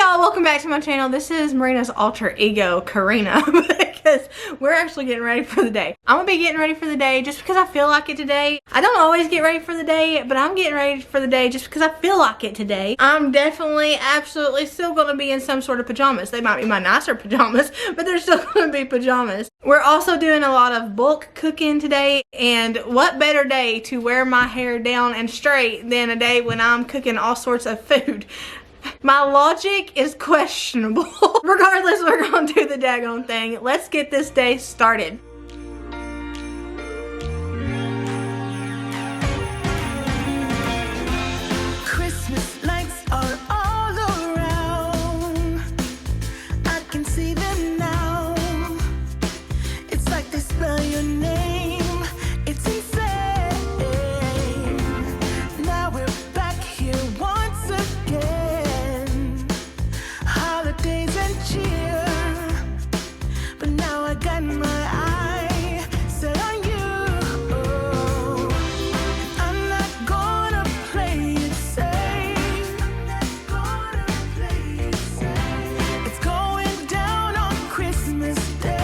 y'all, welcome back to my channel. This is Marina's alter ego, Karina, because we're actually getting ready for the day. I'm gonna be getting ready for the day just because I feel like it today. I don't always get ready for the day, but I'm getting ready for the day just because I feel like it today. I'm definitely, absolutely still gonna be in some sort of pajamas. They might be my nicer pajamas, but they're still gonna be pajamas. We're also doing a lot of bulk cooking today, and what better day to wear my hair down and straight than a day when I'm cooking all sorts of food. My logic is questionable. Regardless, we're gonna do the daggone thing. Let's get this day started. Christmas lights are all around. I can see them now. It's like they spell your name. It's insane. Now we're back here once again. Holidays and cheer. But now I got my eye set on you. I'm not gonna play it safe. It's going down on Christmas Day.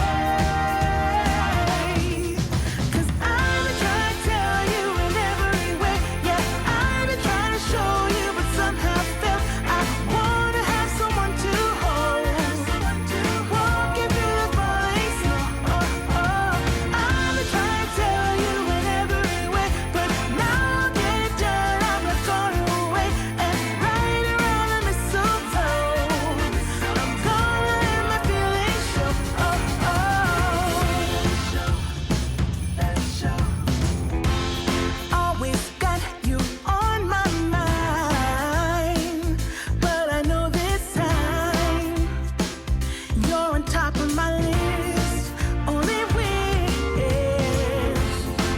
'Cause I've been trying to tell you in every way. Yeah, I've been trying to show you, but somehow felt I wanna have someone to hold. Walking through the falling snow. I've been trying to tell you in every way, but now I'll get it done. I'm not gonna wait and right around the mistletoe. I'm gonna let my feelings show. Always got you on my mind, but I know this time you're on top of my list. Only wish.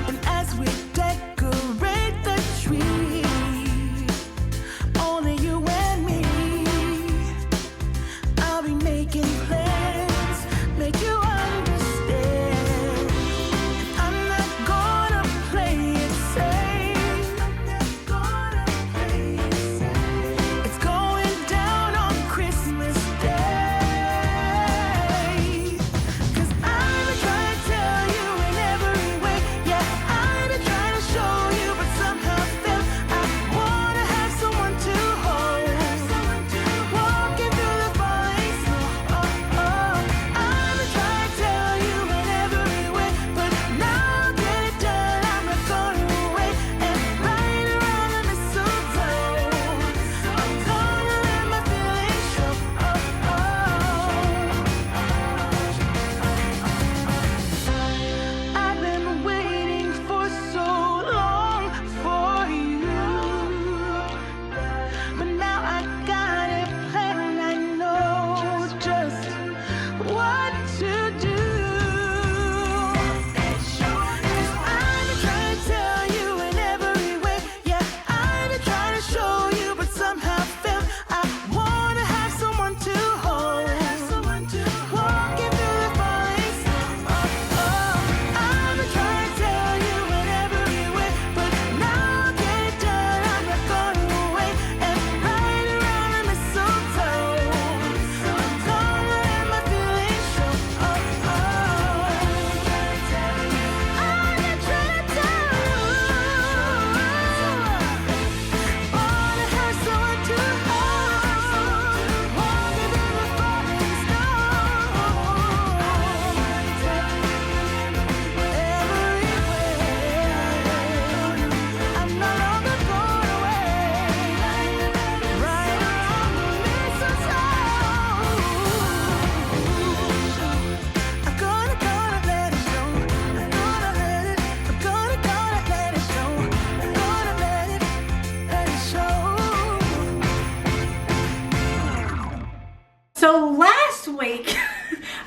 And as we decorate the tree, only you and me, I'll be making plans, make you understand. I'm not gonna play it safe. It's going down on Christmas Day. 'Cause I've been trying to tell you in every way. Yeah, I've been trying to show you, but somehow felt I wanna have someone to hold. Walking through the falling snow. I've been trying to tell you in every way, but now I'll get it done. I'm not gonna wait and right around the mistletoe. I'm gonna let my feelings show. I've been waiting for so long for you, but now I got it planned. I know just what to do. 'Cause I've been trying to tell you in every way. Yeah, I've been trying to show you, but somehow felt I wanna have someone to hold. Walking through the falling snow. I've been trying to tell you in every way, but now I'll get it done. I'm not gonna wait and right around the mistletoe. I'm gonna let my feelings show. I've been trying to tell you. Wanna have someone to hold. Walking through the falling everywhere. I'm no longer going away. Right around the mistletoe. I'm gonna let it show. I'm gonna let it show. I'm gonna let it show. So last week,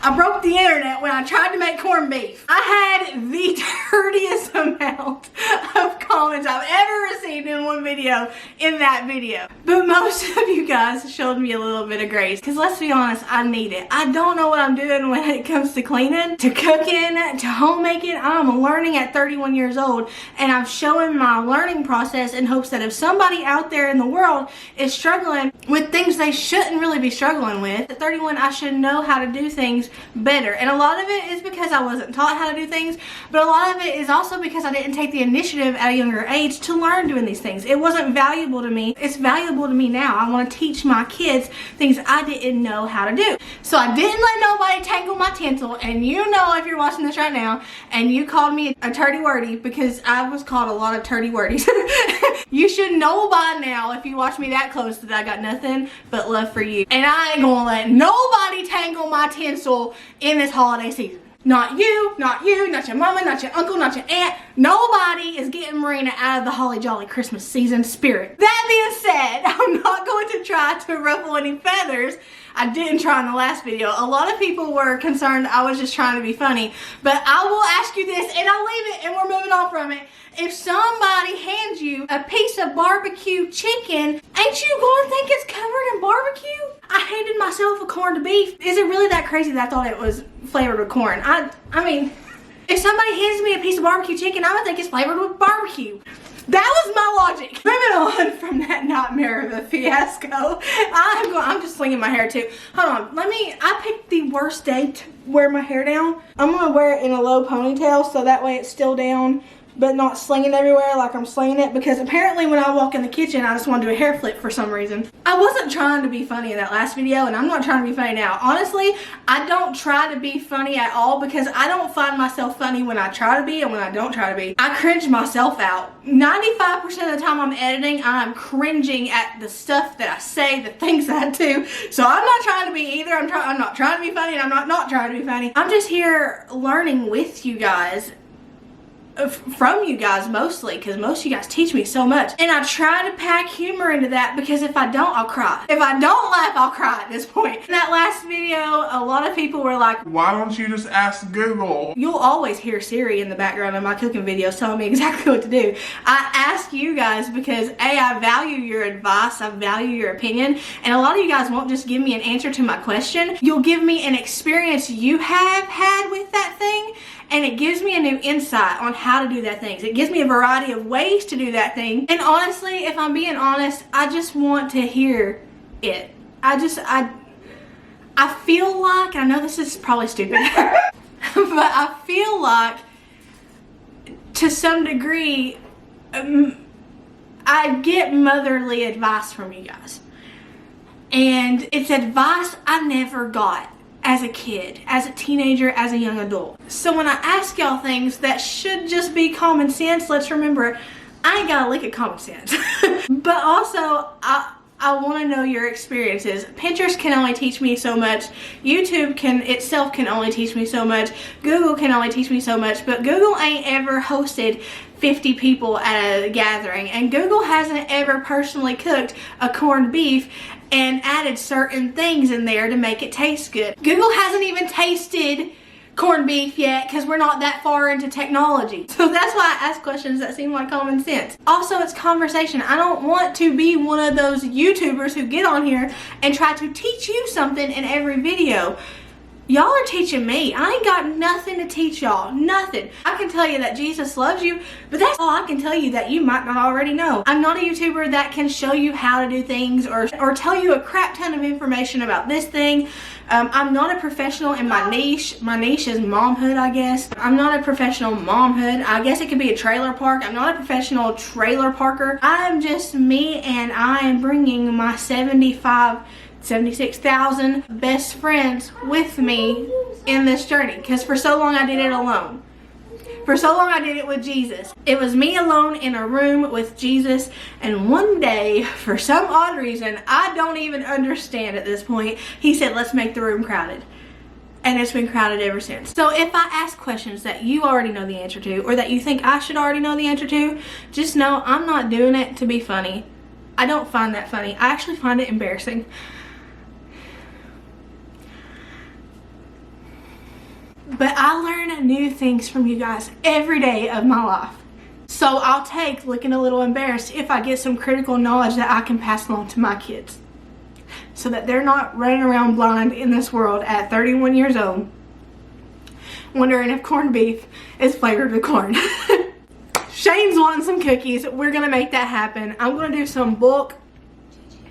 I broke the internet when I tried to make corned beef. I had the dirtiest amount of comments I've ever received in one video in that video. But most of you guys showed me a little bit of grace, because let's be honest, I need it. I don't know what I'm doing when it comes to cleaning, to cooking, to homemaking. I'm learning at 31 years old, and I'm showing my learning process in hopes that if somebody out there in the world is struggling with things they shouldn't really be struggling with, at 31 I should know how to do things better. And a lot of it is because I wasn't taught how to do things, but a lot of it is also because I didn't take the initiative at a younger age to learn doing these things. It wasn't valuable to me. It's valuable to me now. I want to teach my kids things I didn't know how to do. So I didn't let nobody tangle my tinsel, and you know, if you're watching this right now and you called me a turdy wordy, because I was called a lot of turdy wordies, you should know by now, if you watch me that close, that I got nothing but love for you. And I ain't gonna let nobody tangle my tinsel in this holiday season. Not you, not you, not your mama, not your uncle, not your aunt. Nobody is getting Merina out of the holly jolly Christmas season spirit. That being said, I'm not going to try to ruffle any feathers. I didn't try in the last video. A lot of people were concerned I was just trying to be funny. But I will ask you this, and I'll leave it, and we're moving on from it. If somebody hands you a piece of barbecue chicken, ain't you gonna think it's covered in barbecue? I handed myself a corned beef. Is it really that crazy that I thought it was flavored with corn? I mean, if somebody hands me a piece of barbecue chicken, I would think it's flavored with barbecue. That was my logic. Moving on from that nightmare of a fiasco, I'm just slinging my hair too. Hold on, I picked the worst day to wear my hair down. I'm gonna wear it in a low ponytail so that way it's still down, but not slinging everywhere like I'm slinging it, because apparently when I walk in the kitchen, I just want to do a hair flip for some reason. I wasn't trying to be funny in that last video, and I'm not trying to be funny now. Honestly, I don't try to be funny at all, because I don't find myself funny when I try to be and when I don't try to be. I cringe myself out. 95% of the time I'm editing, I'm cringing at the stuff that I say, the things that I do. So I'm not trying to be either. I'm not trying to be funny, and I'm not trying to be funny. I'm just here learning with you guys. From you guys mostly, because most of you guys teach me so much, and I try to pack humor into that, because if I don't, I'll cry. If I don't laugh, I'll cry at this point. In that last video, a lot of people were like, why don't you just ask Google? You'll always hear Siri in the background of my cooking videos telling me exactly what to do. I ask you guys because I value your advice, I value your opinion, and a lot of you guys won't just give me an answer to my question. You'll give me an experience you have had with that thing, and it gives me a new insight on how to do that thing. It gives me a variety of ways to do that thing. And honestly, if I'm being honest, I just want to hear it. I feel like, I know this is probably stupid, but I feel like to some degree, I get motherly advice from you guys. And it's advice I never got as a kid, as a teenager, as a young adult. So when I ask y'all things that should just be common sense, let's remember, I ain't got a lick of common sense. But also, I want to know your experiences. Pinterest can only teach me so much. YouTube itself can only teach me so much. Google can only teach me so much. But Google ain't ever hosted 50 people at a gathering. And Google hasn't ever personally cooked a corned beef and added certain things in there to make it taste good. Google hasn't even tasted corned beef yet, because we're not that far into technology. So that's why I ask questions that seem like common sense. Also, it's conversation. I don't want to be one of those YouTubers who get on here and try to teach you something in every video. Y'all are teaching me. I ain't got nothing to teach y'all. Nothing. I can tell you that Jesus loves you, but that's all I can tell you that you might not already know. I'm not a YouTuber that can show you how to do things or tell you a crap ton of information about this thing. I'm not a professional in my niche. My niche is momhood, I guess. I'm not a professional momhood. I guess it could be a trailer park. I'm not a professional trailer parker. I'm just me, and I am bringing my 76,000 best friends with me in this journey, because for so long I did it alone. For so long I did it with Jesus. It was me alone in a room with Jesus, and one day, for some odd reason I don't even understand at this point, he said, let's make the room crowded. And it's been crowded ever since. So if I ask questions that you already know the answer to, or that you think I should already know the answer to, just know I'm not doing it to be funny. I don't find that funny. I actually find it embarrassing. but I learn new things from you guys every day of my life. So I'll take looking a little embarrassed if I get some critical knowledge that I can pass along to my kids, so that they're not running around blind in this world at 31 years old wondering if corned beef is flavored with corn. Shane's wanting some cookies. We're gonna make that happen. I'm gonna do some bulk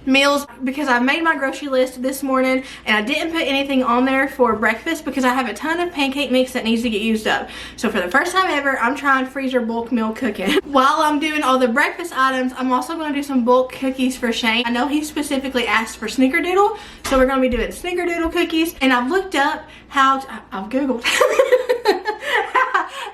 meals because I made my grocery list this morning and I didn't put anything on there for breakfast because I have a ton of pancake mix that needs to get used up. So for the first time ever, I'm trying freezer bulk meal cooking. While I'm doing all the breakfast items, I'm also going to do some bulk cookies for Shane. I know he specifically asked for snickerdoodle, so we're going to be doing snickerdoodle cookies. And I've looked up how to, I've googled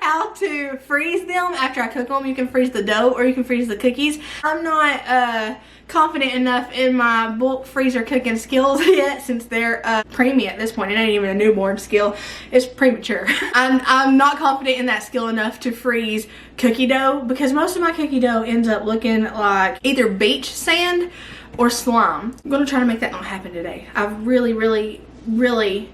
how to freeze them after I cook them. You can freeze the dough or you can freeze the cookies. I'm not confident enough in my bulk freezer cooking skills yet, since they're preemie at this point. It ain't even a newborn skill, it's premature. I'm not confident in that skill enough to freeze cookie dough, because most of my cookie dough ends up looking like either beach sand or slime. I'm gonna try to make that not happen today. I've really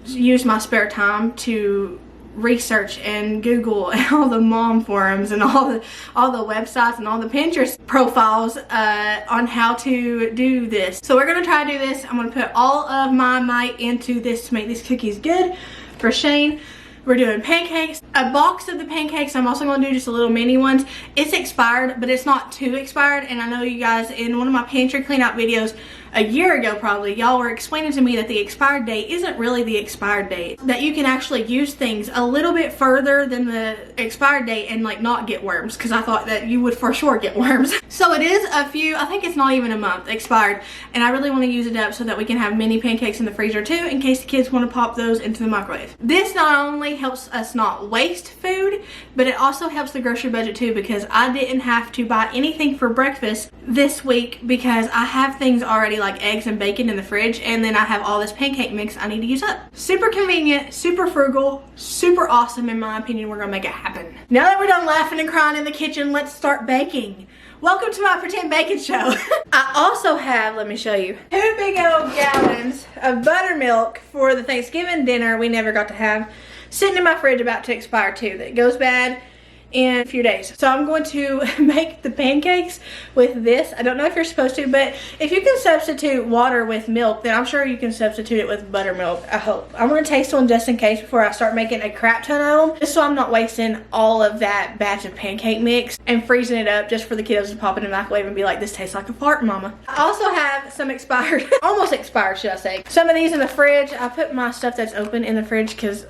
used my spare time to research and Google and all the mom forums and all the websites and all the Pinterest profiles on how to do this. So we're gonna try to do this. I'm gonna put all of my might into this to make these cookies good for Shane. We're doing pancakes, a box of the pancakes. I'm also gonna do just a little mini ones. It's expired, but it's not too expired. And I know you guys, in one of my pantry clean out videos a year ago probably, y'all were explaining to me that the expired date isn't really the expired date, that you can actually use things a little bit further than the expired date and like not get worms, because I thought that you would for sure get worms. So it is a few, I think it's not even a month expired, and I really want to use it up so that we can have mini pancakes in the freezer too, in case the kids want to pop those into the microwave. This not only helps us not waste food, but it also helps the grocery budget too, because I didn't have to buy anything for breakfast this week because I have things already like eggs and bacon in the fridge, and then I have all this pancake mix I need to use up. Super convenient, super frugal, super awesome in my opinion. We're gonna make it happen. Now that we're done laughing and crying in the kitchen, let's start baking. Welcome to my pretend baking show. I also have, let me show you, 2 big old gallons of buttermilk for the Thanksgiving dinner we never got to have, sitting in my fridge about to expire too. That goes bad in a few days. So I'm going to make the pancakes with this. I don't know if you're supposed to, but if you can substitute water with milk, then I'm sure you can substitute it with buttermilk, I hope. I'm gonna taste one just in case before I start making a crap ton of them, just so I'm not wasting all of that batch of pancake mix and freezing it up just for the kiddos to pop it in the microwave and be like, this tastes like a fart, mama. I also have some expired, almost expired should I say, some of these in the fridge. I put my stuff that's open in the fridge because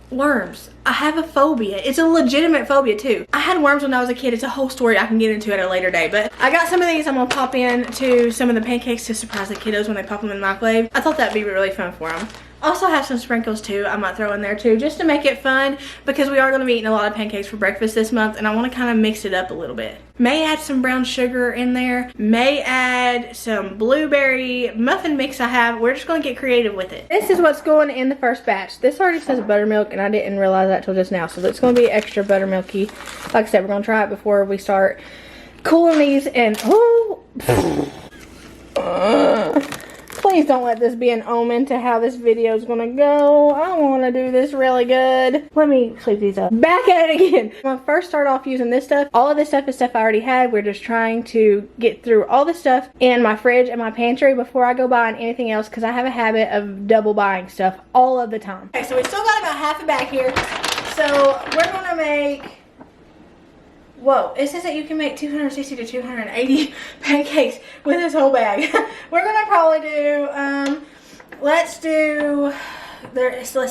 worms. I have a phobia. It's a legitimate phobia too. I had worms when I was a kid. It's a whole story I can get into at a later day, but I got some of these I'm gonna pop in to some of the pancakes to surprise the kiddos when they pop them in the microwave. I thought that'd be really fun for them. Also have some sprinkles too I might throw in there too, just to make it fun, because we are going to be eating a lot of pancakes for breakfast this month and I want to kind of mix it up a little bit. May add some brown sugar in there, may add some blueberry muffin mix I have. We're just going to get creative with it. This is what's going in the first batch. This already says buttermilk and I didn't realize that till just now, so it's going to be extra buttermilky. Like I said, we're going to try it before we start cooling these, and please don't let this be an omen to how this video is gonna go. I want to do this really good. Let me sweep these up. Back at it again. I'm gonna first start off using this stuff. All of this stuff is stuff I already had. We're just trying to get through all the stuff in my fridge and my pantry before I go buying anything else, because I have a habit of double buying stuff all of the time. Okay, so we still got about half a bag here. So we're gonna make, whoa, it says that you can make 260 to 280 pancakes with this whole bag. We're gonna probably do, let's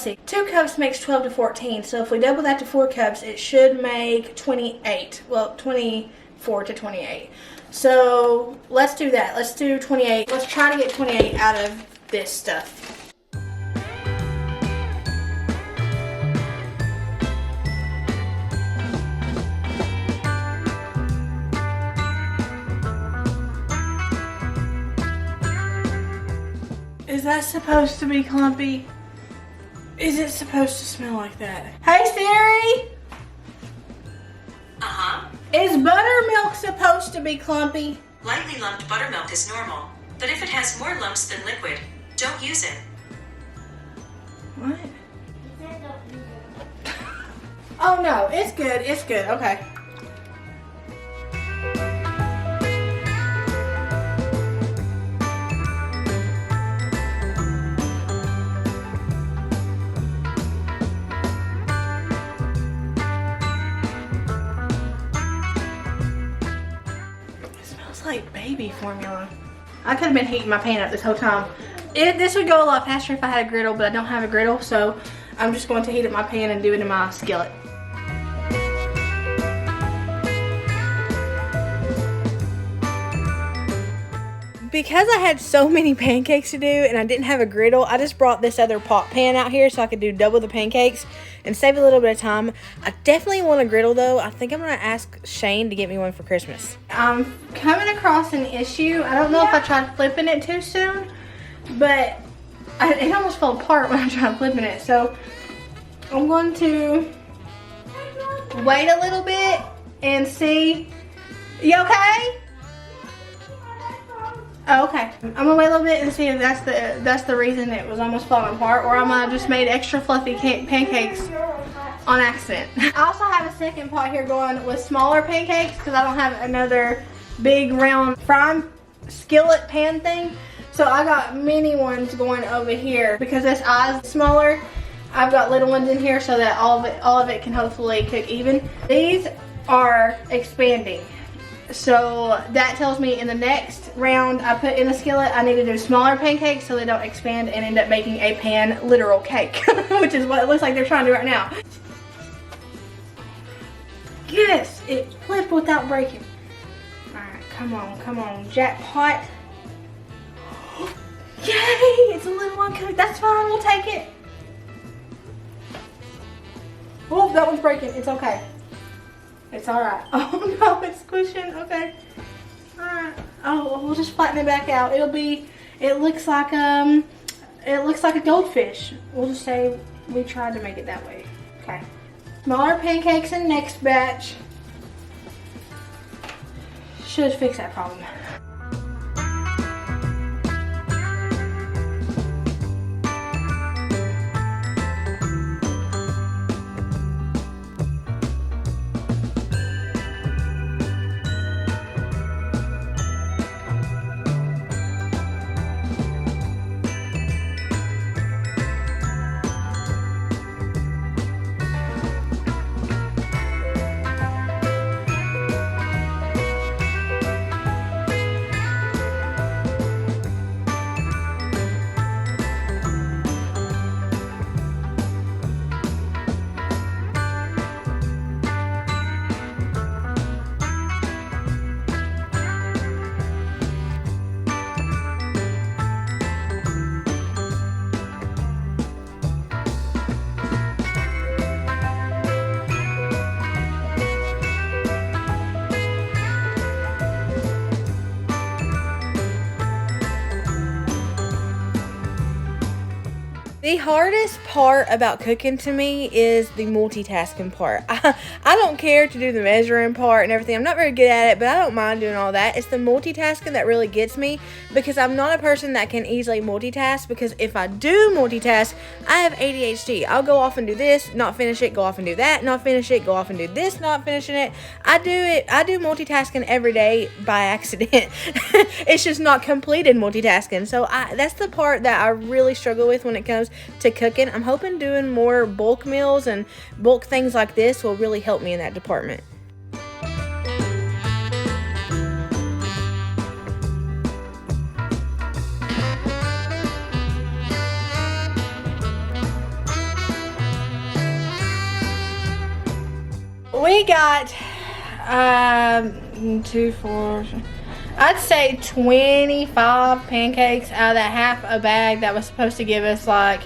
see, 2 cups makes 12 to 14. So if we double that to 4 cups, it should make 28. Well, 24 to 28. So let's do that. Let's do 28. Let's try to get 28 out of this stuff. Is that supposed to be clumpy? Is it supposed to smell like that? Hey Siri! Uh-huh. Is buttermilk supposed to be clumpy? Lightly lumped buttermilk is normal, but if it has more lumps than liquid, don't use it. What? Is that Oh no, it's good. It's good. Okay. It smells like baby formula. I could have been heating my pan up this whole time. This would go a lot faster if I had a griddle, but I don't have a griddle, so I'm just going to heat up my pan and do it in my skillet. Because I had so many pancakes to do and I didn't have a griddle, I just brought this other pot pan out here so I could do double the pancakes and save a little bit of time. I definitely want a griddle though. I think I'm going to ask Shane to get me one for Christmas. I'm coming across an issue. I don't know if I tried flipping it too soon, but it almost fell apart when I tried flipping it. So I'm going to wait a little bit and see. You okay? Oh, okay. I'm gonna wait a little bit and see if that's the reason it was almost falling apart, or I might have just made extra fluffy pancakes on accident. I also have a second pot here going with smaller pancakes because I don't have another big round frying skillet pan thing. So I got mini ones going over here because this eye's smaller. I've got little ones in here so that all of it can hopefully cook even. These are expanding. So that tells me in the next round I put in a skillet, I need to do smaller pancakes so they don't expand and end up making a pan literal cake, which is what it looks like they're trying to do right now. Yes, it flipped without breaking. All right, come on, jackpot. Yay, it's a little uncooked. That's fine, we'll take it. Oh, that one's breaking. It's okay. It's alright. Oh no, it's squishing. Okay. Alright. Oh, we'll just flatten it back out. It looks like a goldfish. We'll just say we tried to make it that way. Okay. Smaller pancakes in next batch. Should fix that problem. The hardest part about cooking to me is the multitasking part. I don't care to do the measuring part and everything. I'm not very good at it, but I don't mind doing all that. It's the multitasking that really gets me because I'm not a person that can easily multitask, because if I do multitask, I have ADHD. I'll go off and do this, not finish it, go off and do that, not finish it, go off and do this, not finishing it. I do multitasking every day by accident. It's just not completed multitasking. So that's the part that I really struggle with when it comes to cooking. I'm hoping doing more bulk meals and bulk things like this will really help me in that department. We got 2, 4, I'd say 25 pancakes out of that half a bag that was supposed to give us like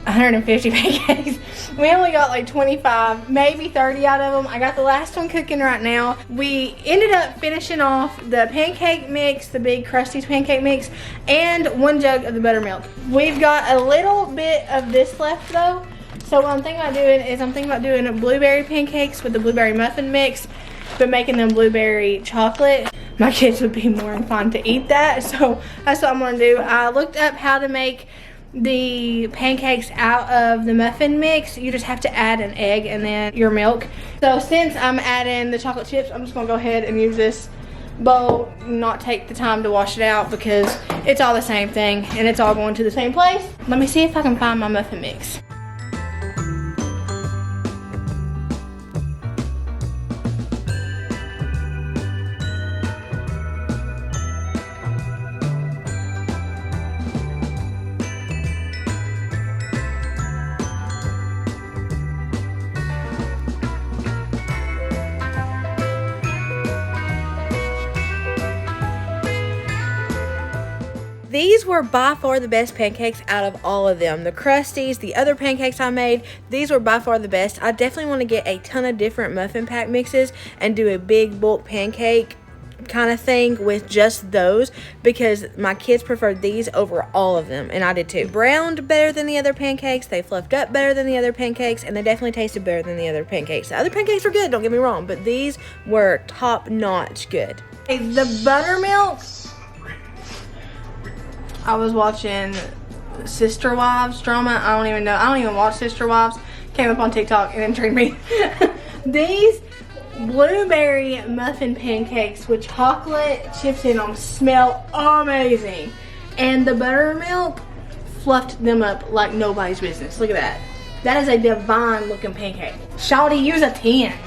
150 pancakes. We only got like 25, maybe 30 out of them. I got the last one cooking right now. We ended up finishing off the pancake mix, the big Krusty's pancake mix, and 1 jug of the buttermilk. We've got a little bit of this left though. So what I'm thinking about doing blueberry pancakes with the blueberry muffin mix, but making them blueberry chocolate. My kids would be more inclined to eat that, so that's what I'm gonna do. I looked up how to make the pancakes out of the muffin mix, you just have to add an egg and then your milk. So since I'm adding the chocolate chips, I'm just gonna go ahead and use this bowl, not take the time to wash it out because it's all the same thing and it's all going to the same place. Let me see if I can find my muffin mix. These were by far the best pancakes out of all of them. The Krusties, the other pancakes I made, these were by far the best. I definitely want to get a ton of different muffin pack mixes and do a big bulk pancake kind of thing with just those because my kids preferred these over all of them, and I did too. Browned better than the other pancakes, they fluffed up better than the other pancakes, and they definitely tasted better than the other pancakes. The other pancakes were good, don't get me wrong, but these were top-notch good. The buttermilk, I was watching Sister Wives drama. I don't even watch Sister Wives. Came up on TikTok and intrigued me. These blueberry muffin pancakes with chocolate chips in them smell amazing. And the buttermilk fluffed them up like nobody's business. Look at that. That is a divine looking pancake. Shawty, use a 10.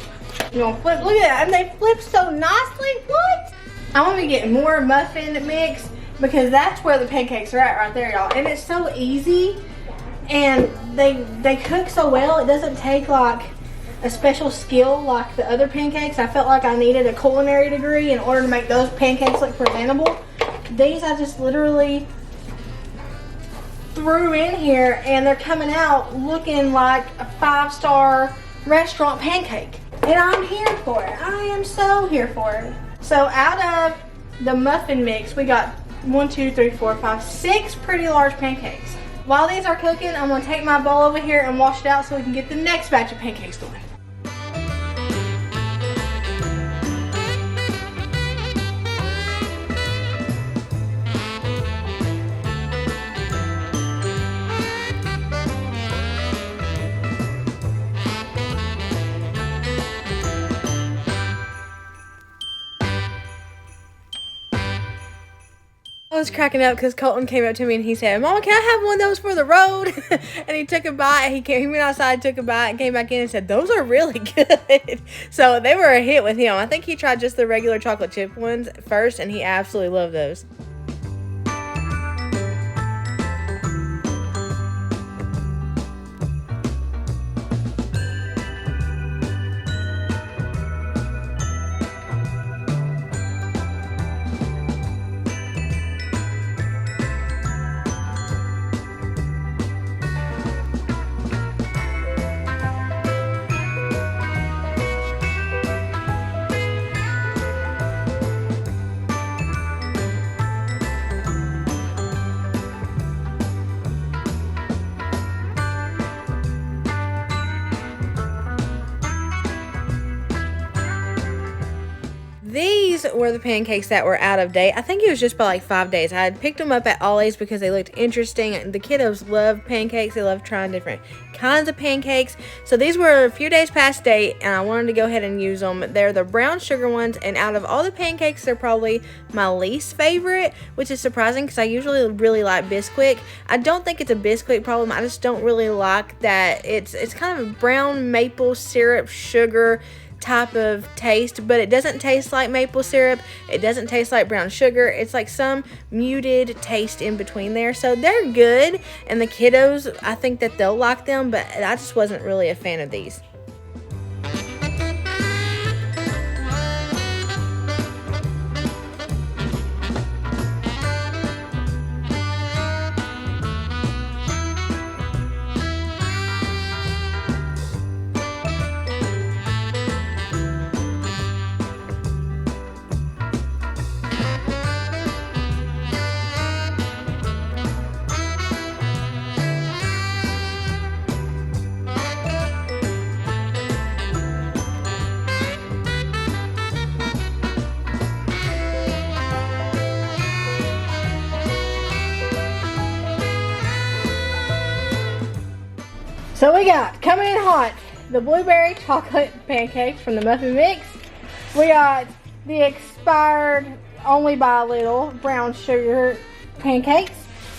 You gonna flip, look at that. And they flip so nicely. What? I'm gonna be getting more muffin mix, because that's where the pancakes are at right there, y'all. And it's so easy, and they cook so well. It doesn't take like a special skill like the other pancakes. I felt like I needed a culinary degree in order to make those pancakes look presentable. These I just literally threw in here, and they're coming out looking like a 5-star restaurant pancake. And I'm here for it. I am so here for it. So out of the muffin mix, we got 1, 2, 3, 4, 5, 6 pretty large pancakes. While these are cooking, I'm gonna take my bowl over here and wash it out so we can get the next batch of pancakes going. I was cracking up because Colton came up to me and he said, "Mama, can I have one of those for the road?" And he took a bite. He went outside, took a bite, and came back in and said, "Those are really good." So they were a hit with him. I think he tried just the regular chocolate chip ones first, and he absolutely loved those. These were the pancakes that were out of date. I think it was just by like 5 days. I had picked them up at Ollie's because they looked interesting. The kiddos love pancakes. They love trying different kinds of pancakes. So these were a few days past date, and I wanted to go ahead and use them. They're the brown sugar ones, and out of all the pancakes, they're probably my least favorite, which is surprising because I usually really like Bisquick. I don't think it's a Bisquick problem. I just don't really like that it's kind of a brown maple syrup sugar type of taste, but it doesn't taste like maple syrup. It doesn't taste like brown sugar. It's like some muted taste in between there. So they're good, and the kiddos, I think that they'll like them, but I just wasn't really a fan of these. So we got, coming in hot, the blueberry chocolate pancakes from the muffin mix. We got the expired, only by a little, brown sugar pancakes.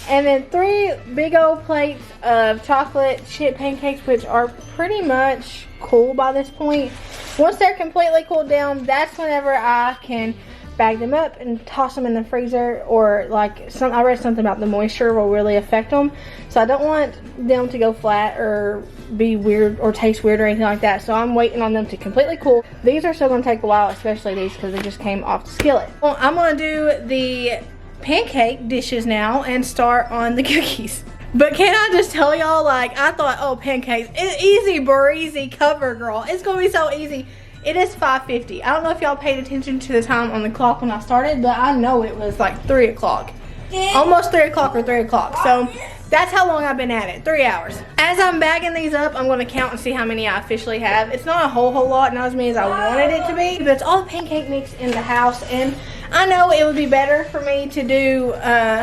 And then 3 big old plates of chocolate chip pancakes, which are pretty much cool by this point. Once they're completely cooled down, that's whenever I can bag them up and toss them in the freezer, or like I read something about the moisture will really affect them, so I don't want them to go flat or be weird or taste weird or anything like that, so I'm waiting on them to completely cool. These are still going to take a while, especially these because they just came off the skillet. Well, I'm going to do the pancake dishes now and start on the cookies. But can I just tell y'all, like, I thought, oh, pancakes, it's easy breezy cover girl, it's going to be so easy. It is 5:50. I don't know if y'all paid attention to the time on the clock when I started, but I know it was like 3 o'clock. Almost 3 o'clock or 3 o'clock. So that's how long I've been at it, 3 hours. As I'm bagging these up, I'm gonna count and see how many I officially have. It's not a whole lot, not as many as I wanted it to be, but it's all pancake mix in the house. And I know it would be better for me to do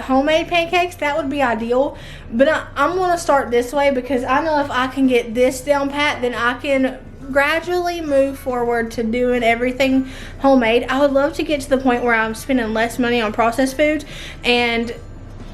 homemade pancakes. That would be ideal. But I'm gonna start this way because I know if I can get this down pat, then I can gradually move forward to doing everything homemade. I would love to get to the point where I'm spending less money on processed foods and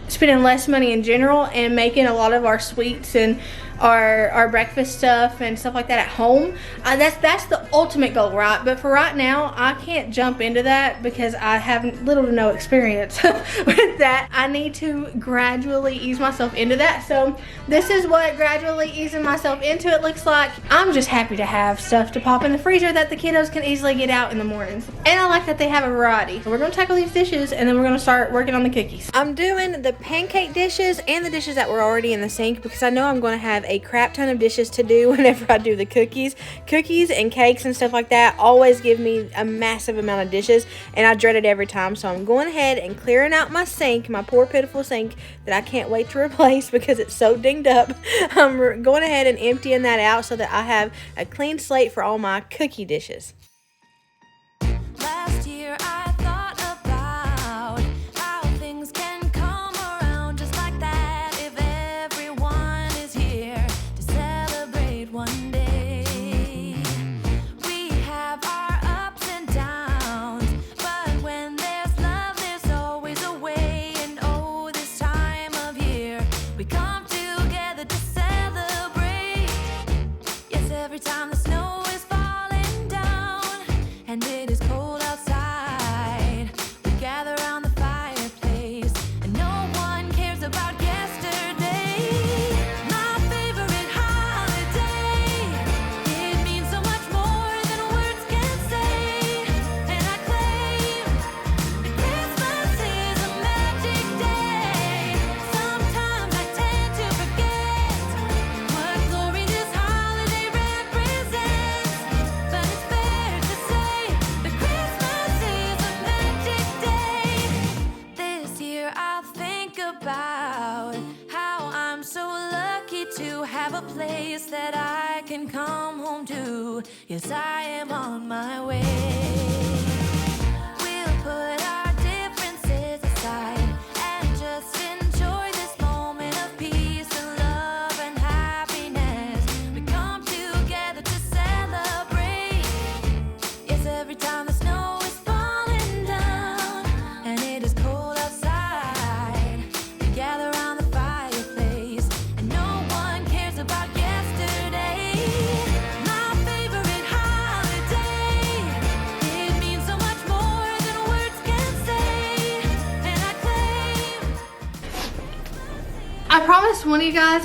spending less money in general and making a lot of our sweets and our breakfast stuff and stuff like that at home. That's the ultimate goal, right? But for right now, I can't jump into that because I have little to no experience with that. I need to gradually ease myself into that. So this is what gradually easing myself into it looks like. I'm just happy to have stuff to pop in the freezer that the kiddos can easily get out in the mornings. And I like that they have a variety. So we're gonna tackle these dishes and then we're gonna start working on the cookies. I'm doing the pancake dishes and the dishes that were already in the sink because I know I'm gonna have a crap ton of dishes to do whenever I do the cookies. Cookies and cakes and stuff like that always give me a massive amount of dishes and I dread it every time. So I'm going ahead and clearing out my sink, my poor pitiful sink that I can't wait to replace because it's so dinged up. I'm going ahead and emptying that out so that I have a clean slate for all my cookie dishes. Last year I thought about how things can come around just like that if everyone is here to celebrate one day. We have our ups and downs, but when there's love there's always a way. And oh, this time of year we come together to celebrate. Yes, every time the snow is falling down and it is cold outside, we gather around the fireplace and no one cares about yesterday. My favorite holiday, it means so much more than words can say. And I claim that Christmas is a magic day. Sometimes I tend to forget what glory this holiday represents, but it's fair to say that Christmas is a magic day. This year I'll think about how I'm so lucky to have a place that I can come home to. Yes, I am on my way. We'll put our differences aside and just enjoy this moment of peace and love and happiness. We come together to celebrate. Yes, every time the snow is falling down and it is cold outside, we gather around the fireplace and no one cares about yesterday. My favorite holiday, it means so much more than words can say. And I claim I promised one of you guys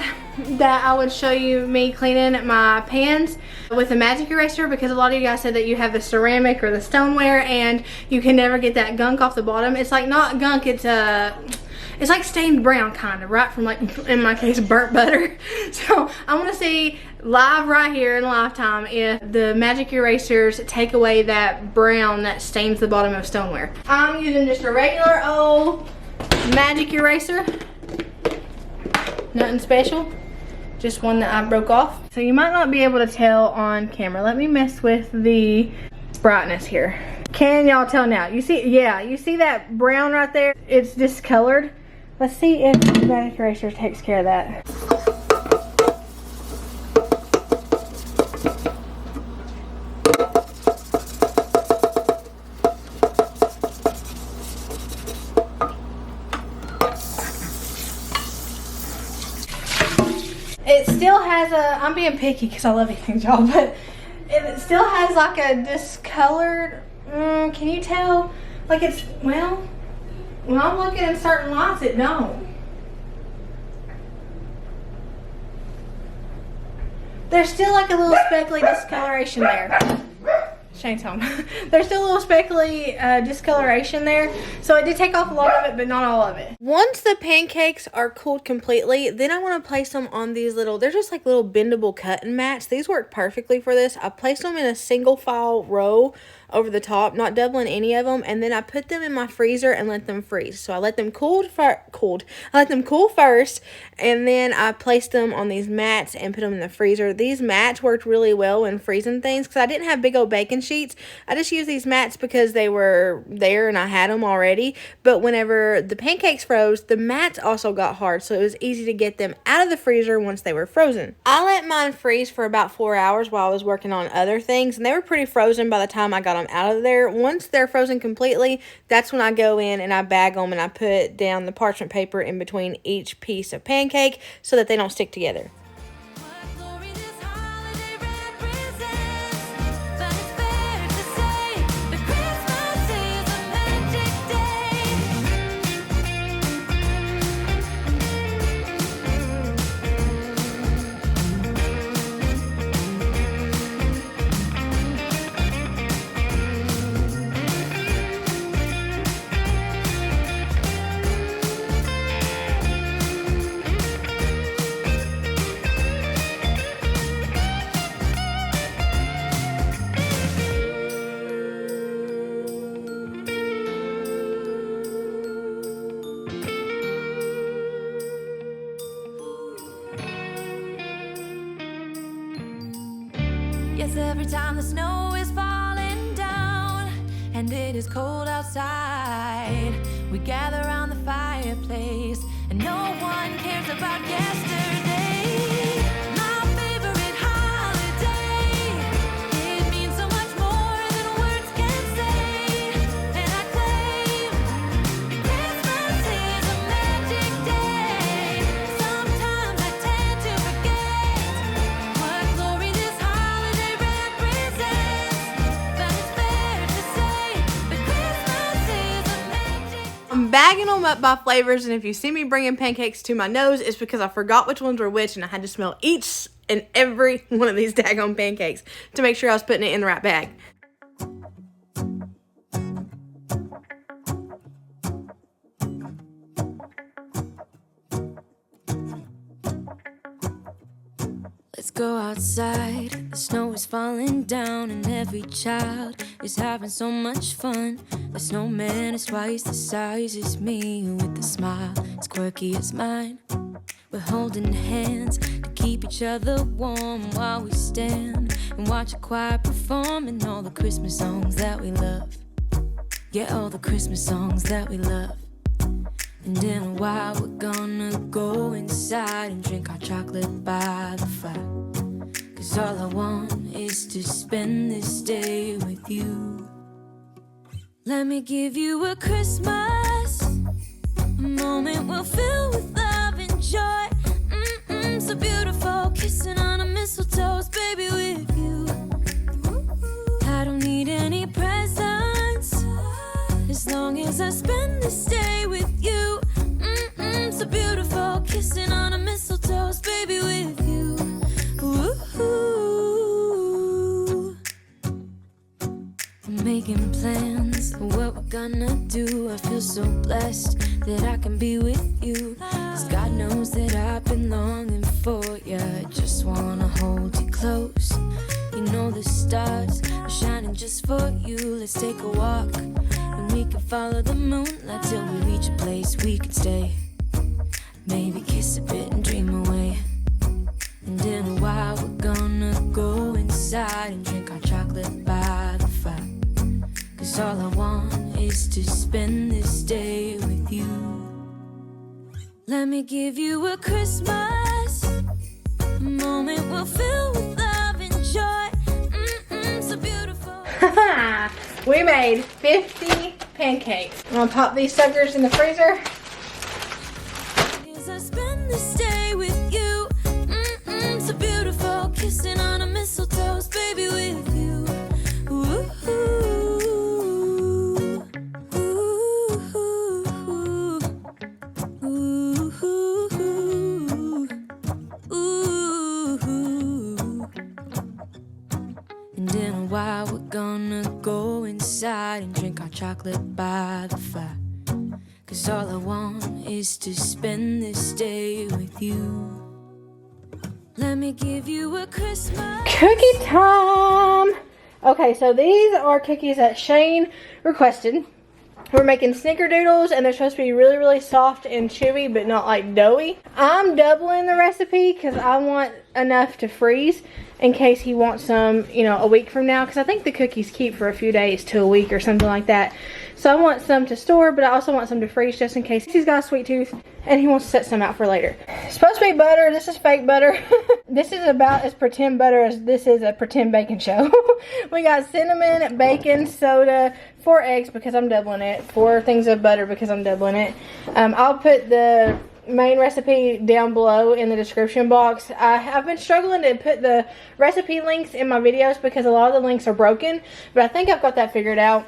that I would show you me cleaning my pans with a magic eraser because a lot of you guys said that you have the ceramic or the stoneware and you can never get that gunk off the bottom. It's like not gunk, it's like stained brown kind of, right? From, like, in my case, burnt butter. So I'm gonna see live right here in lifetime if the magic erasers take away that brown that stains the bottom of stoneware. I'm using just a regular old magic eraser. Nothing special, just one that I broke off. So you might not be able to tell on camera. Let me mess with the brightness here. Can y'all tell now? You see, yeah, you see that brown right there? It's discolored. Let's see if the magic eraser takes care of that. It still has a, I'm being picky because I love these things, y'all, but it still has like a discolored, can you tell? Like it's, well, when I'm looking at certain lights, it don't. There's still like a little speckly discoloration there. Shane's home. There's still a little speckly discoloration there. So I did take off a lot of it, but not all of it. Once the pancakes are cooled completely, then I want to place them on these little, they're just like little bendable cutting mats. These work perfectly for this. I placed them in a single file row over the top, not doubling any of them, and then I put them in my freezer and let them freeze. So I let them I let them cool first, and then I placed them on these mats and put them in the freezer. These mats worked really well when freezing things because I didn't have big old baking sheets. I just used these mats because they were there and I had them already. But whenever the pancakes froze, the mats also got hard, so it was easy to get them out of the freezer once they were frozen. I let mine freeze for about 4 hours while I was working on other things, and they were pretty frozen by the time I got them out of there. Once they're frozen completely, that's when I go in and I bag them and I put down the parchment paper in between each piece of pancake so that they don't stick together. Yes, every time the snow is falling down and it is cold outside, we gather around the fireplace and no one cares about yesterday. My favorite holiday, it means so much more than words can say. And I claim Christmas is a magic day. Sometimes I tend to forget what glory this holiday represents, but it's fair to say that Christmas is a magic. I'm bagging them up by flavors, and if you see me bringing pancakes to my nose, it's because I forgot which ones were which, and I had to smell each and every one of these daggone pancakes to make sure I was putting it in the right bag. Let's go outside, the snow is falling down and every child is having so much fun. The snowman is twice the size as me, with a smile as quirky as mine. We're holding hands to keep each other warm while we stand and watch a choir performing all the Christmas songs that we love. Yeah, all the Christmas songs that we love. And in a while we're gonna go inside and drink our chocolate by the fire. 'Cause all I want is to spend this day with you. Let me give you a Christmas, a moment we'll fill with love and joy. So beautiful, kissing on a mistletoe, baby, with you. I don't need any presents as long as I spend this day with you. So beautiful, kissing on a mistletoe, baby, with you. Ooh. I'm making plans for what we're gonna do. I feel so blessed that I can be with you. 'Cause God knows that I've been longing for you. I just wanna hold you close. You know the stars are shining just for you. Let's take a walk and we can follow the moonlight till we reach a place we can stay. Maybe kiss a bit and dream away. And in a while we're gonna go inside and drink our chocolate by the fire. 'Cause all I want is to spend this day with you. Let me give you a Christmas, a moment we'll fill with love and joy. So beautiful. We made 50 pancakes. I'm gonna pop these suckers in the freezer. As I spend this day with you. kissing on a mistletoe, baby, with you. Ooh, ooh, ooh, ooh. And in a while we're gonna go inside and drink our chocolate by the fire. 'Cause all I want is to spend this day with you. Let me give you a Christmas. Cookie time! Okay, so these are cookies that Shane requested. We're making snickerdoodles, and they're supposed to be really, really soft and chewy, but not like doughy. I'm doubling the recipe because I want enough to freeze in case he wants some, you know, a week from now. Because I think the cookies keep for a few days to a week or something like that. So I want some to store, but I also want some to freeze just in case he's got a sweet tooth and he wants to set some out for later. It's supposed to be butter. This is fake butter. This is about as pretend butter as this is a pretend bacon show. We got cinnamon, bacon, soda, 4 eggs because I'm doubling it, 4 things of butter because I'm doubling it. I'll put the main recipe down below in the description box. I've been struggling to put the recipe links in my videos because a lot of the links are broken, but I think I've got that figured out.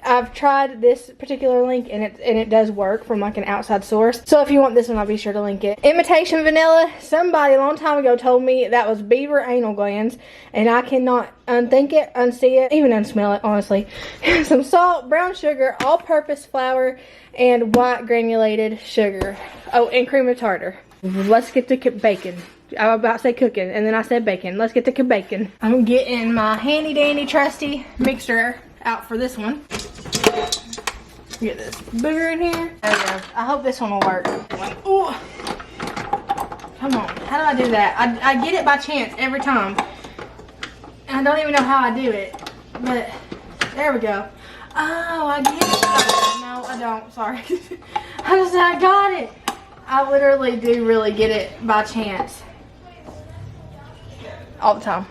I've tried this particular link and it does work from like an outside source. So if you want this one, I'll be sure to link it. Imitation vanilla. Somebody a long time ago told me that was beaver anal glands, and I cannot unthink it, unsee it, even unsmell it, honestly. Some salt, brown sugar, all-purpose flour, and white granulated sugar. Oh, and cream of tartar. Let's get to bacon. I was about to say cooking, and then I said bacon. Let's get to bacon. I'm getting my handy dandy trusty mixer out for this one. Get this booger in here. There we go. I hope this one will work. Ooh. Come on. How do I do that? I get it by chance every time. And I don't even know how I do it. But there we go. Oh, I get it. No, I don't. Sorry. I got it. I literally do really get it by chance. All the time.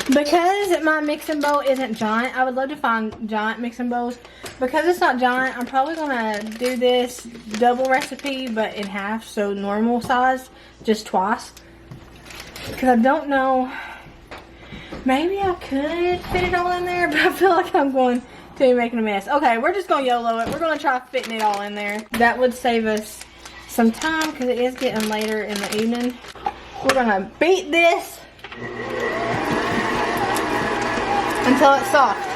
Because my mixing bowl isn't giant, I would love to find giant mixing bowls. Because it's not giant, I'm probably going to do this double recipe, but in half, so normal size, just twice. Because I don't know, maybe I could fit it all in there, but I feel like I'm going to be making a mess. Okay, we're just going to YOLO it. We're going to try fitting it all in there. That would save us some time because it is getting later in the evening. We're going to beat this until it's soft.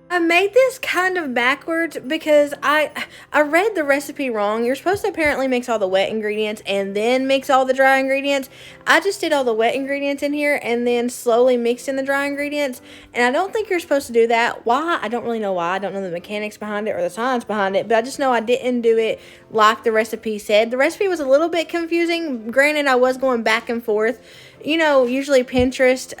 I made this kind of backwards because I read the recipe wrong. You're supposed to apparently mix all the wet ingredients and then mix all the dry ingredients. I just did all the wet ingredients in here and then slowly mixed in the dry ingredients. And I don't think you're supposed to do that. Why? I don't really know why. I don't know the mechanics behind it or the science behind it. But I just know I didn't do it like the recipe said. The recipe was a little bit confusing. Granted, I was going back and forth. You know, usually Pinterest,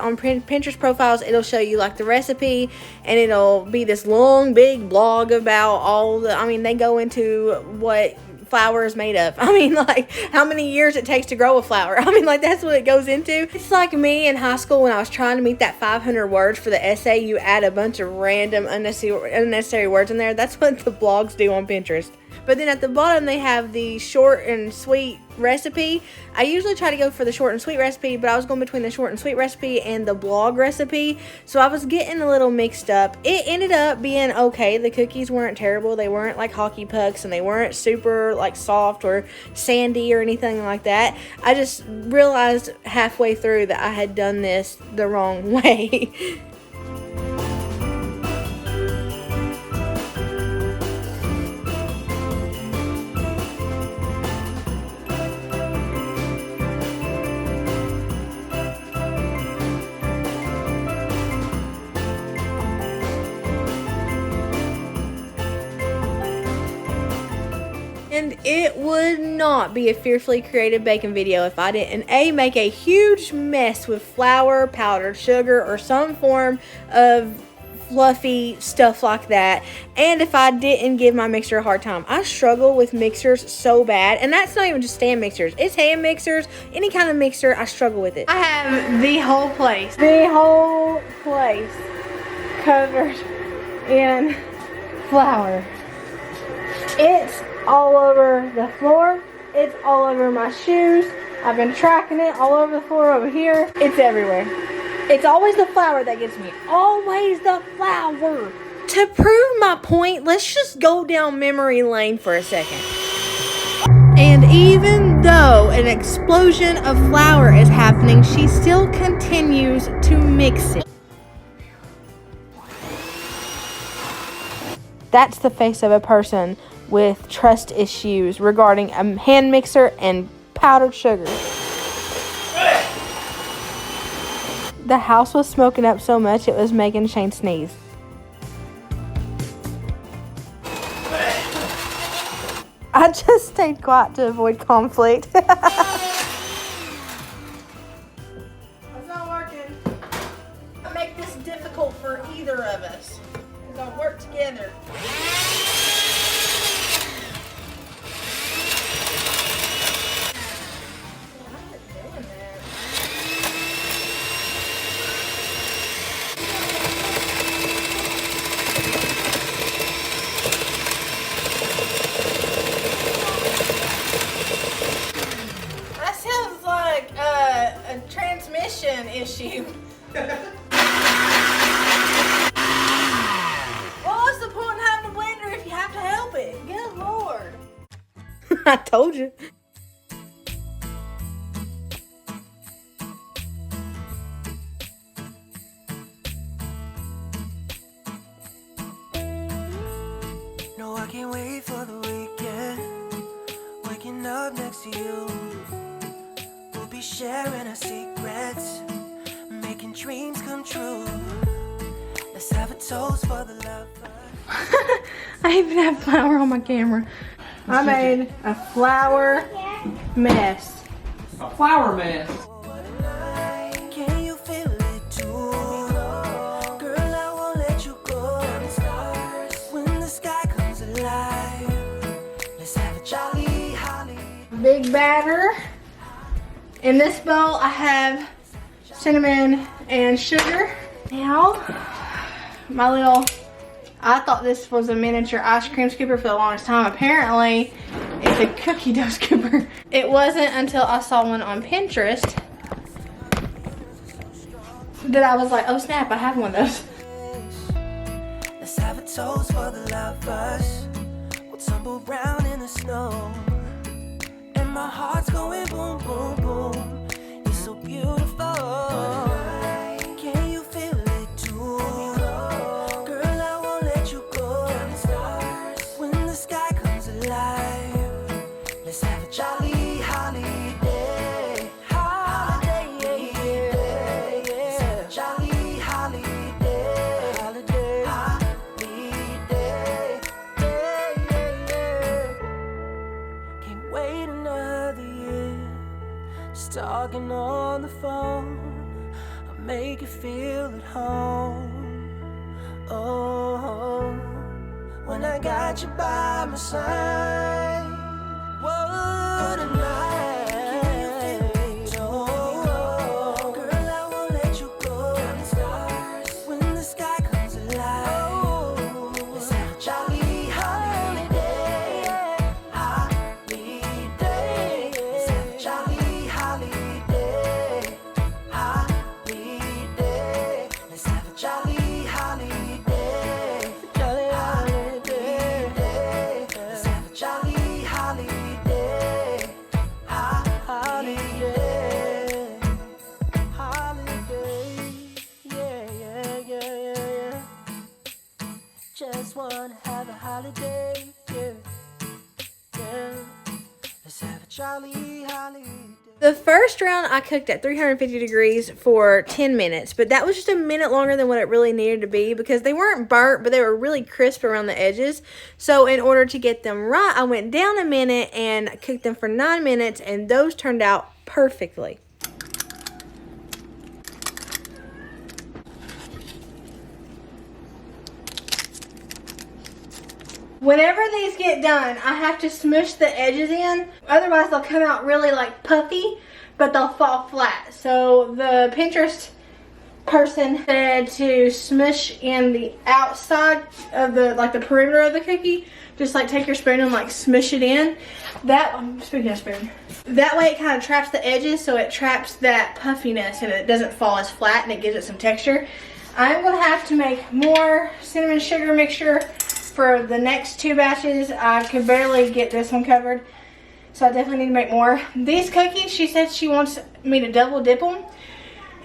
on Pinterest profiles, it'll show you like the recipe and it'll be this long, big blog about all the, I mean, they go into what flour is made of. I mean, like, how many years it takes to grow a flower. I mean, like, that's what it goes into. It's like me in high school when I was trying to meet that 500 words for the essay. You add a bunch of random unnecessary words in there. That's what the blogs do on Pinterest. But then at the bottom, they have the short and sweet recipe. I usually try to go for the short and sweet recipe, but I was going between the short and sweet recipe and the blog recipe. So I was getting a little mixed up. It ended up being okay. The cookies weren't terrible. They weren't like hockey pucks, and they weren't super like soft or sandy or anything like that. I just realized halfway through that I had done this the wrong way. And it would not be a Fiercely Creative Bacon video if I didn't A, make a huge mess with flour, powdered sugar, or some form of fluffy stuff like that, and if I didn't give my mixer a hard time. I struggle with mixers so bad, and that's not even just stand mixers, it's hand mixers, any kind of mixer. I struggle with it. I have the whole place covered in flour. It's all over the floor, It's all over my shoes. I've been tracking it all over the floor over here. It's everywhere. It's always the flour that gets me. Always the flour. To prove my point, let's just go down memory lane for a second. And even though an explosion of flour is happening, she still continues to mix it. That's the face of a person with trust issues regarding a hand mixer and powdered sugar. The house was smoking up so much it was making Shane sneeze. I just stayed quiet to avoid conflict. It's not working. I make this difficult for either of us. We don't work together. Transmission issue. Well, what's the point in having a blender if you have to help it? Good Lord. I told you. No, I can't wait for the weekend. Waking up next to you. Be sharing our secrets, making dreams come true. Let's have a toast for the love. I even have flour on my camera. I made a flour mess. A flower mess. Can you feel it too? Girl, I won't let you go. When the sky comes alive, let's have a jolly holly. Big batter. In this bowl, I have cinnamon and sugar. Now, I thought this was a miniature ice cream scooper for the longest time. Apparently, it's a cookie dough scooper. It wasn't until I saw one on Pinterest that I was like, oh snap, I have one of those. Let's have a toast for the lovers. We'll tumble round in the snow. And my heart's going boom, boom, boom. You're so beautiful. Can you feel it too? Girl, I won't let you go. When the sky comes alive, let's have a jolly holiday. Holiday, yeah. Let's have a jolly holiday. Holiday, holiday, yeah. Can't wait another year. Just talking on the phone. I'll make you feel at home. Oh, when I got you by my side. What a night. Oh, girl, I won't let you go. When the sky comes alive, let's have a jolly holiday. Holiday. Let's have a jolly holiday. Holiday. Let's have a jolly holiday. Jolly holiday. Let's have a jolly holiday. Holiday. Holiday. Yeah. Just wanna have a holiday. Yeah. Let's have a jolly holiday. The first round I cooked at 350 degrees for 10 minutes, but that was just a minute longer than what it really needed to be because they weren't burnt, but they were really crisp around the edges. So in order to get them right, I went down a minute and cooked them for 9 minutes, and those turned out perfectly. Whenever these get done, I have to smush the edges in. Otherwise, they'll come out really like puffy, but they'll fall flat. So the Pinterest person said to smush in the outside of the perimeter of the cookie. Just like take your spoon and like smush it in. Speaking of spoon, that way it kind of traps the edges, so it traps that puffiness and it doesn't fall as flat and it gives it some texture. I'm gonna have to make more cinnamon sugar mixture for the next 2 batches. I could barely get this one covered, so I definitely need to make more. These cookies, she said she wants me to double dip them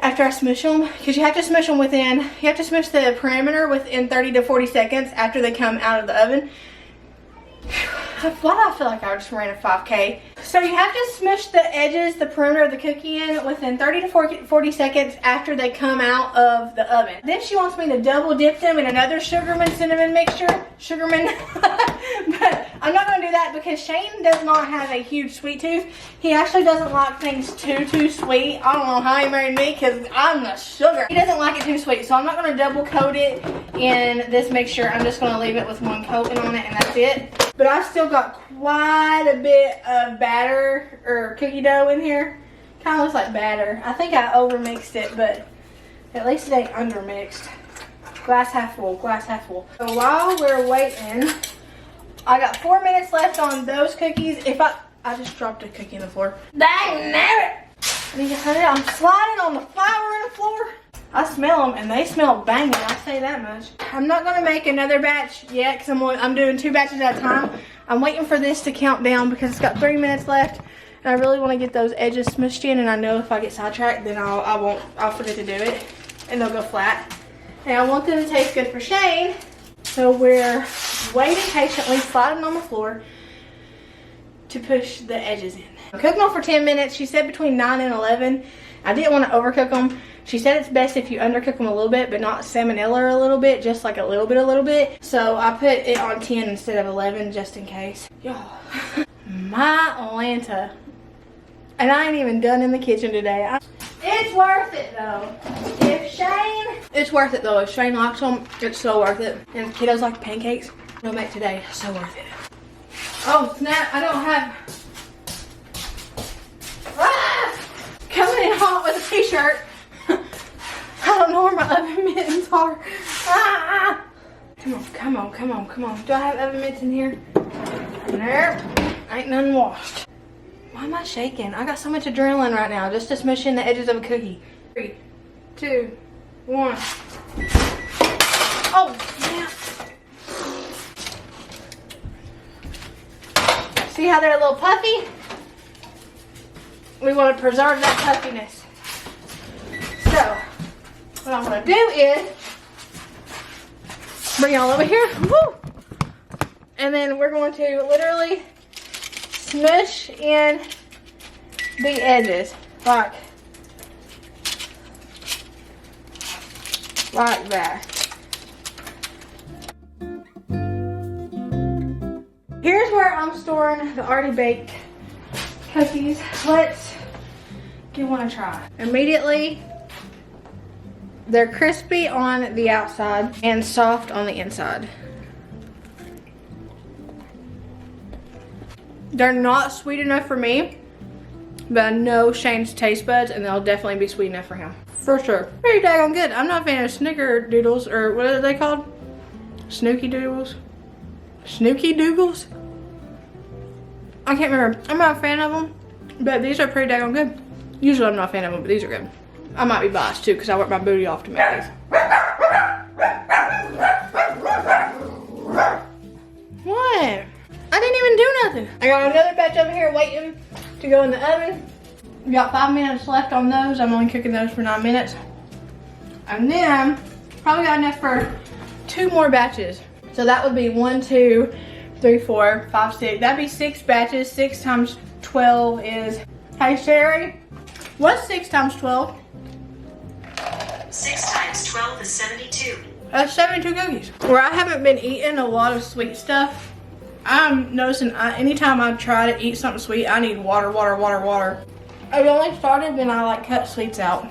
after I smush them, because you have to smush them you have to smush the perimeter within 30 to 40 seconds after they come out of the oven. Why do I feel like I just ran a 5K? So you have to smush the edges, the perimeter of the cookie in within 30 to 40 seconds after they come out of the oven. Then she wants me to double dip them in another Sugarman cinnamon mixture. But I'm not going to do that because Shane does not have a huge sweet tooth. He actually doesn't like things too sweet. I don't know how he married me because I'm the sugar. He doesn't like it too sweet, so I'm not going to double coat it in this mixture. I'm just going to leave it with one coating on it and that's it. But I've still got quite a bit of batter or cookie dough in here. Kind of looks like batter. I think I overmixed it, but at least it ain't undermixed. Glass half full, glass half full. So while we're waiting, I got 4 minutes left on those cookies. I just dropped a cookie on the floor. Dang, nabbit! I need to hurry up. I'm sliding on the flour in the floor. I smell them and they smell banging, I'll say that much. I'm not gonna make another batch yet because I'm doing 2 batches at a time. I'm waiting for this to count down because it's got 3 minutes left and I really want to get those edges smushed in, and I know if I get sidetracked then I'll forget to do it and they'll go flat. And I want them to taste good for Shane, so we're waiting patiently, sliding on the floor to push the edges in. I'm cooking them for 10 minutes. She said between 9 and 11. I didn't want to overcook them. She said it's best if you undercook them a little bit, but not salmonella a little bit, just like a little bit. So I put it on 10 instead of 11 just in case. Y'all, my Atlanta. And I ain't even done in the kitchen today. It's worth it though. It's worth it though. If Shane likes them, it's so worth it. And kiddos like pancakes. We'll make today, so worth it. Oh snap, I don't have. Coming in hot with a t-shirt. I don't know where my oven mittens are. Come on. Do I have oven mitts in here? Nope. Ain't none washed. Why am I shaking? I got so much adrenaline right now just to smush in the edges of a cookie. 3, 2, 1. Oh, yeah. See how they're a little puffy? We want to preserve that puffiness. So, what I'm going to do is bring y'all over here. Woo! And then we're going to literally smush in the edges like that. Here's where I'm storing the already baked cookies. Let's give one a try. Immediately, they're crispy on the outside and soft on the inside. They're not sweet enough for me, but I know Shane's taste buds and they'll definitely be sweet enough for him. For sure. Pretty daggone good. I'm not a fan of snickerdoodles, or what are they called? Snooky doodles? Snooky doodles? I can't remember. I'm not a fan of them, but these are pretty daggone good. Usually I'm not a fan of them, but these are good. I might be biased too because I work my booty off to make these. What? I didn't even do nothing. I got another batch over here waiting to go in the oven. We got 5 minutes left on those. I'm only cooking those for 9 minutes. And then, probably got enough for 2 more batches. So that would be 1, 2, 3, 4, 5, 6. That'd be 6 batches. 6 times 12 is, hey Sherry, what's 6 times 12? 6 times 12 is 72. That's 72 cookies. Where I haven't been eating a lot of sweet stuff, I'm noticing anytime I try to eat something sweet, I need water. I've only started when I like cut sweets out.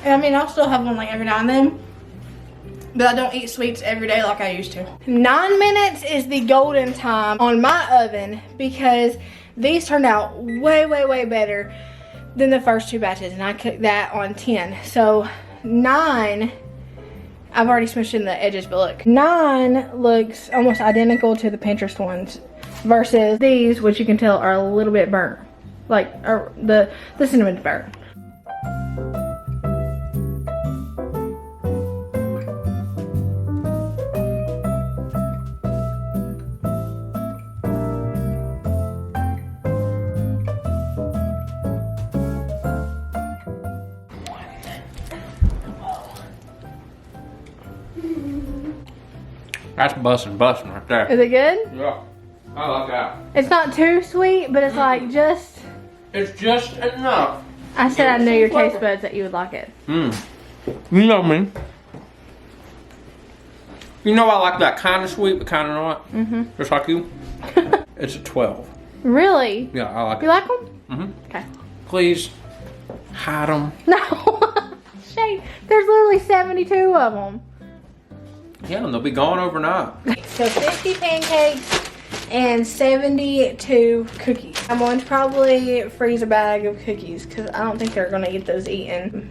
And I mean, I'll still have one like every now and then, but I don't eat sweets every day like I used to. 9 minutes is the golden time on my oven because these turned out way better than the first 2 batches, and I cooked that on 10. So 9, I've already smushed in the edges, but look. 9 looks almost identical to the Pinterest ones versus these, which you can tell are a little bit burnt. Like, the cinnamon's burnt. That's busting right there. Is it good? Yeah. I like that. It's not too sweet, but it's like just... It's just enough. I said I knew your taste buds that you would like it. You know me. You know I like that kind of sweet, but kind of not. Just like you. It's a 12. Really? Yeah, I like You it. like them? Okay. Please, hide them. No. Shane, there's literally 72 of them. Yeah, and they'll be gone overnight. So 50 pancakes and 72 cookies. I'm going to probably freeze a bag of cookies because I don't think they're going to get those eaten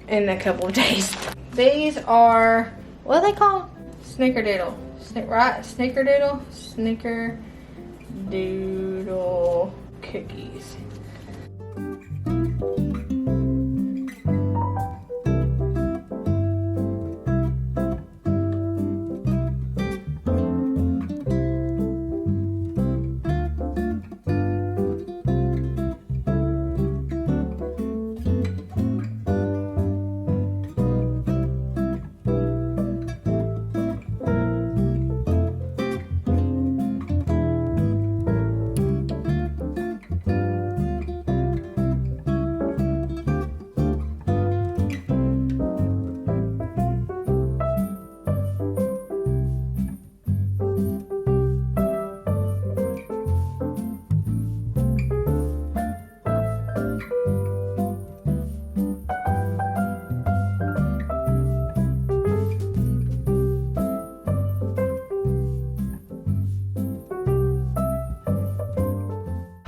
in a couple of days. These are, what are they called? Snickerdoodle. Right? Snickerdoodle? Snickerdoodle cookies.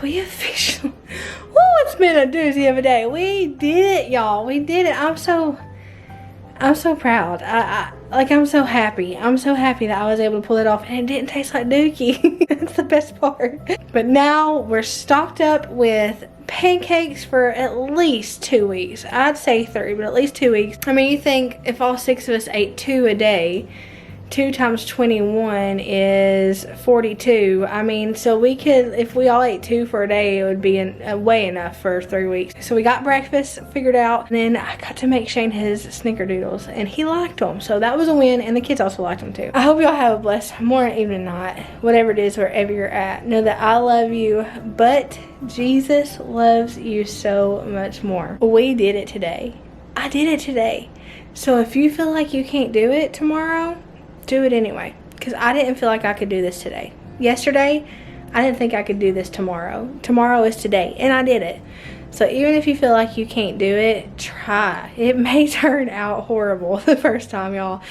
We officially, it's been a doozy of a day. We did it, y'all. We did it. I'm so proud. I'm so happy. I'm so happy that I was able to pull it off and it didn't taste like dookie. That's the best part. But now we're stocked up with pancakes for at least 2 weeks. I'd say 3, but at least 2 weeks. I mean, you think if all 6 of us ate 2 a day, 2 times 21 is 42. I mean, so we could, if we all ate 2 for a day, it would be way enough for 3 weeks. So we got breakfast figured out, and then I got to make Shane his snickerdoodles, and he liked them. So that was a win, and the kids also liked them too. I hope y'all have a blessed morning, evening, night, whatever it is, wherever you're at. Know that I love you, but Jesus loves you so much more. We did it today. I did it today. So if you feel like you can't do it tomorrow, do it anyway, because I didn't feel like I could do this today. Yesterday, I didn't think I could do this tomorrow. Tomorrow is today, and I did it. So even if you feel like you can't do it, try. It may turn out horrible the first time, y'all.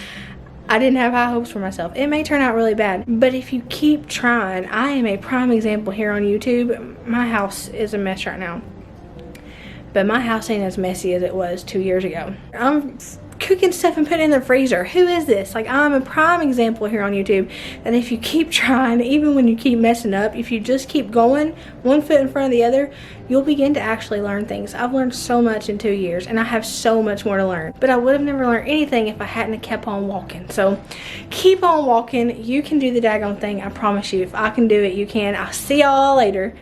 I didn't have high hopes for myself. It may turn out really bad, but if you keep trying, I am a prime example here on YouTube. My house is a mess right now, but my house ain't as messy as it was 2 years ago. I'm cooking stuff and putting it in the freezer. Who is this? Like, I'm a prime example here on YouTube that if you keep trying, even when you keep messing up, if you just keep going one foot in front of the other, you'll begin to actually learn things. I've learned so much in 2 years, and I have so much more to learn, but I would have never learned anything if I hadn't kept on walking. So keep on walking. You can do the daggone thing. I promise you. If I can do it, you can. I'll see y'all later.